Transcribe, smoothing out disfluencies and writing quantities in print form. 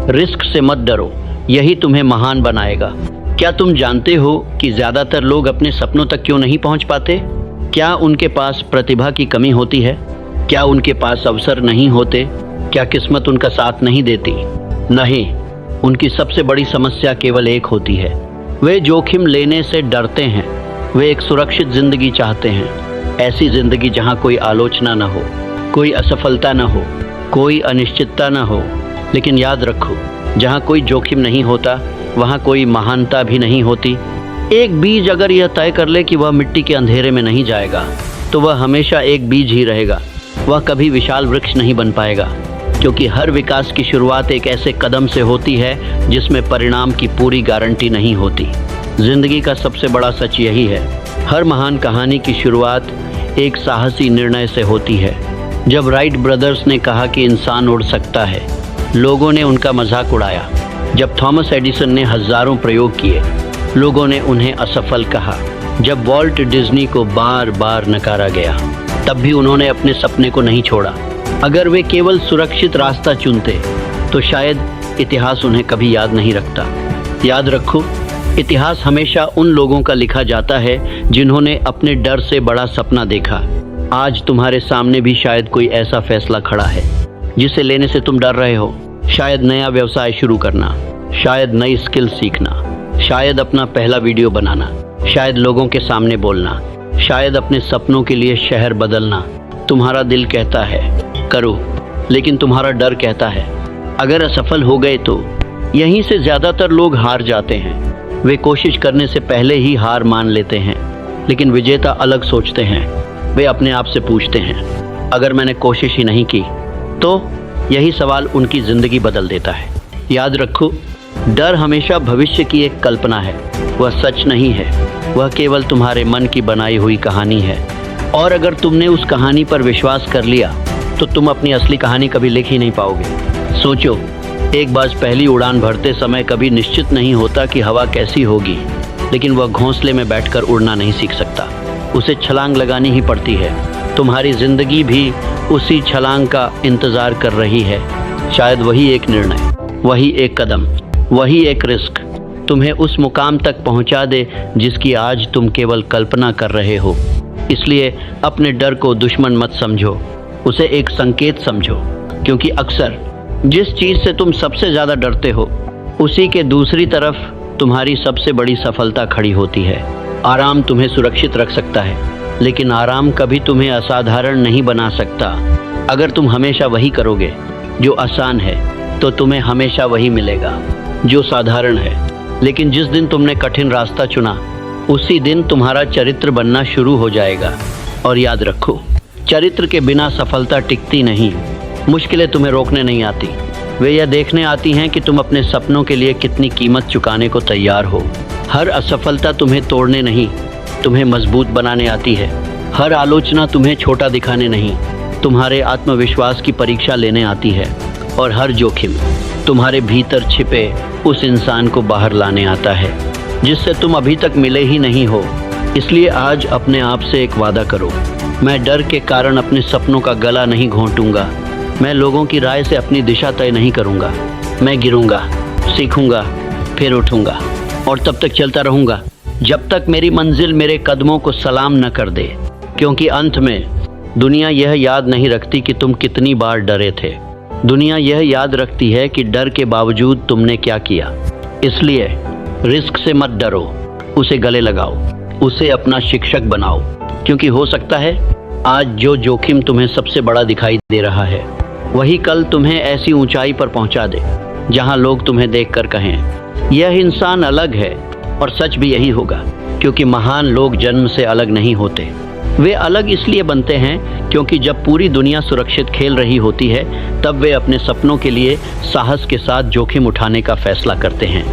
Risk से मत डरो, यही तुम्हें महान बनाएगा। क्या तुम जानते हो कि ज़्यादातर लोग अपने सपनों तक क्यों नहीं पहुंच पाते? क्या उनके पास प्रतिभा की कमी होती है? क्या उनके पास अवसर नहीं होते? क्या किस्मत उनका साथ नहीं देती? नहीं, उनकी सबसे बड़ी समस्या केवल एक होती है, वे जोखिम लेने से डरते हैं। वे एक सुरक्षित जिंदगी चाहते हैं, ऐसी जिंदगी जहां कोई आलोचना न हो, कोई असफलता न हो, कोई अनिश्चितता न हो। लेकिन याद रखो, जहां कोई जोखिम नहीं होता वहां कोई महानता भी नहीं होती। एक बीज अगर यह तय कर ले कि वह मिट्टी के अंधेरे में नहीं जाएगा, तो वह हमेशा एक बीज ही रहेगा। वह कभी विशाल वृक्ष नहीं बन पाएगा, क्योंकि हर विकास की शुरुआत एक ऐसे कदम से होती है जिसमें परिणाम की पूरी गारंटी नहीं होती। जिंदगी का सबसे बड़ा सच यही है, हर महान कहानी की शुरुआत एक साहसी निर्णय से होती है। जब राइट ब्रदर्स ने कहा कि इंसान उड़ सकता है, लोगों ने उनका मजाक उड़ाया। जब थॉमस एडिसन ने हजारों प्रयोग किए, लोगों ने उन्हें असफल कहा। जब वॉल्ट डिज्नी को बार बार नकारा गया, तब भी उन्होंने अपने सपने को नहीं छोड़ा। अगर वे केवल सुरक्षित रास्ता चुनते तो शायद इतिहास उन्हें कभी याद नहीं रखता। याद रखो, इतिहास हमेशा उन लोगों का लिखा जाता है जिन्होंने अपने डर से बड़ा सपना देखा। आज तुम्हारे सामने भी शायद कोई ऐसा फैसला खड़ा है जिसे लेने से तुम डर रहे हो। शायद नया व्यवसाय शुरू करना, शायद नई स्किल सीखना, शायद अपना पहला वीडियो बनाना, शायद लोगों के सामने बोलना, शायद अपने सपनों के लिए शहर बदलना। तुम्हारा दिल कहता है करो, लेकिन तुम्हारा डर कहता है अगर असफल हो गए तो। यहीं से ज़्यादातर लोग हार जाते हैं। वे कोशिश करने से पहले ही हार मान लेते हैं। लेकिन विजेता अलग सोचते हैं। वे अपने आप से पूछते हैं, अगर मैंने कोशिश ही नहीं की तो? यही सवाल उनकी ज़िंदगी बदल देता है। याद रखो, डर हमेशा भविष्य की एक कल्पना है, वह सच नहीं है। वह केवल तुम्हारे मन की बनाई हुई कहानी है। और अगर तुमने उस कहानी पर विश्वास कर लिया तो तुम अपनी असली कहानी कभी लिख ही नहीं पाओगे। सोचो, एक बार पहली उड़ान भरते समय कभी निश्चित नहीं होता कि हवा कैसी होगी, लेकिन वह घोंसले में बैठकर उड़ना नहीं सीख सकता, उसे छलांग लगानी ही पड़ती है। तुम्हारी जिंदगी भी उसी छलांग का इंतजार कर रही है। शायद वही एक निर्णय, वही एक कदम, वही एक रिस्क तुम्हें उस मुकाम तक पहुंचा दे जिसकी आज तुम केवल कल्पना कर रहे हो। इसलिए अपने डर को दुश्मन मत समझो, उसे एक संकेत समझो, क्योंकि अक्सर जिस चीज़ से तुम सबसे ज़्यादा डरते हो, उसी के दूसरी तरफ तुम्हारी सबसे बड़ी सफलता खड़ी होती है। आराम तुम्हें सुरक्षित रख सकता है, लेकिन आराम कभी तुम्हें असाधारण नहीं बना सकता। अगर तुम हमेशा वही करोगे जो आसान है, तो तुम्हें हमेशा वही मिलेगा जो साधारण है। लेकिन जिस दिन तुमने कठिन रास्ता चुना, उसी दिन तुम्हारा चरित्र बनना शुरू हो जाएगा। और याद रखो, चरित्र के बिना सफलता टिकती नहीं। मुश्किलें तुम्हें रोकने नहीं आती, वे यह देखने आती हैं कि तुम अपने सपनों के लिए कितनी कीमत चुकाने को तैयार हो। हर असफलता तुम्हें तोड़ने नहीं, तुम्हें मजबूत बनाने आती है। हर आलोचना तुम्हें छोटा दिखाने नहीं, तुम्हारे आत्मविश्वास की परीक्षा लेने आती है। और हर जोखिम तुम्हारे भीतर छिपे उस इंसान को बाहर लाने आता है जिससे तुम अभी तक मिले ही नहीं हो। इसलिए आज अपने आप से एक वादा करो, मैं डर के कारण अपने सपनों का गला नहीं घोंटूंगा। मैं लोगों की राय से अपनी दिशा तय नहीं करूंगा। मैं गिरूंगा, सीखूंगा, फिर उठूंगा और तब तक चलता रहूंगा जब तक मेरी मंजिल मेरे कदमों को सलाम न कर दे। क्योंकि अंत में दुनिया यह याद नहीं रखती कि तुम कितनी बार डरे थे, दुनिया यह याद रखती है कि डर के बावजूद तुमने क्या किया। इसलिए रिस्क से मत डरो, उसे गले लगाओ, उसे अपना शिक्षक बनाओ। क्योंकि हो सकता है आज जो जोखिम तुम्हें सबसे बड़ा दिखाई दे रहा है, वही कल तुम्हें ऐसी ऊंचाई पर पहुंचा दे जहां लोग तुम्हें देखकर कहें, यह इंसान अलग है। और सच भी यही होगा, क्योंकि महान लोग जन्म से अलग नहीं होते। वे अलग इसलिए बनते हैं क्योंकि जब पूरी दुनिया सुरक्षित खेल रही होती है, तब वे अपने सपनों के लिए साहस के साथ जोखिम उठाने का फैसला करते हैं।